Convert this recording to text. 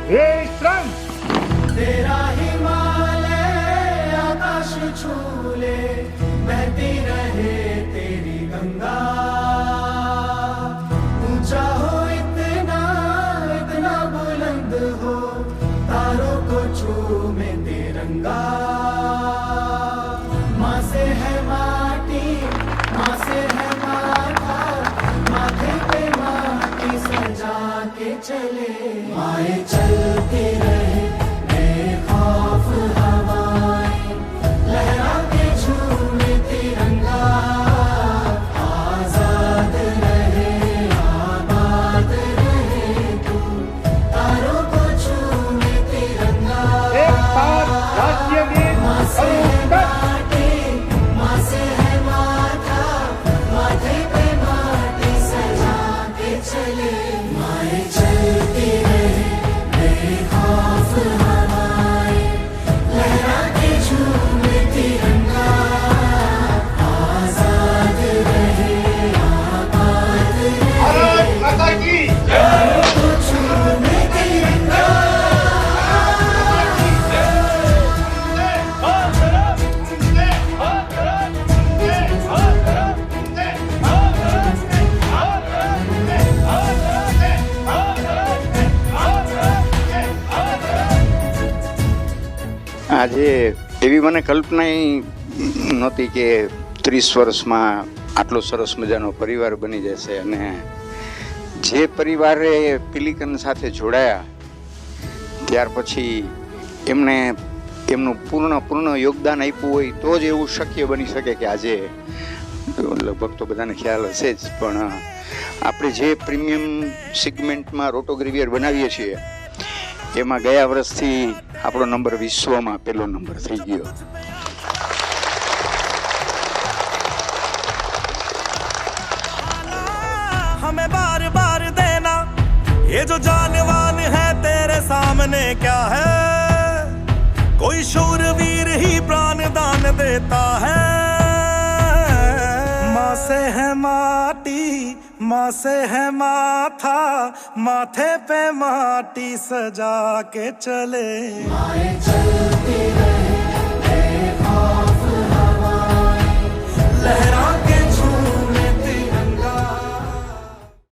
એ શ્રમ तेरा हिमालय आकाश छूले बहती रहे तेरी गंगा ऊंचा हो इतना इतना बुलंद हो तारों को चूमे तिरंगा माँ से है माटी माँ से है माथा माथे पे माटी सजा के चले माए चलती रहे बेखौफ हवाएं लहरा के झूमे तिरंगा आजाद रहे आबाद रहे तू तारों को झूमे तिरंगा એક સાથ રાજ્ય ગીત माँ से है અનુષ્ઠાન माटी माँ से है माथा माथे पे माटी सजा के चले माए चलती रहे बेखौफ हवाएं लहरा के झूमे तिरंगा आजाद रहे आबाद रहे ભારત માતા કી तो झूमे तिरंगा આજે એવી મને કલ્પના નહોતી કે 30 વર્ષમાં આટલો સરસ મજાનો પરિવાર બની જશે અને જે પરિવારે પિલિકન સાથે જોડાયા ત્યાર પછી એમણે એમનું પૂર્ણ યોગદાન આપ્યું હોય તો જ એવું શક્ય બની શકે કે આજે લગભગ તો બધાને ખ્યાલ હશે જ પણ આપણે જે પ્રીમિયમ સેગમેન્ટમાં રોટોગ્રીવિયર બનાવીએ છીએ એમાં ગયા વર્ષથી આપણો નંબર વિશ્વમાં પહેલો નંબર થઈ ગયો. हमें बार बार देना ये जो जानवान है तेरे सामने क्या है कोई शूरवीर ही प्राण दान देता है माँ से है माटी माँ से है माथा माथे पे माटी सजा के चले माए चलती रहे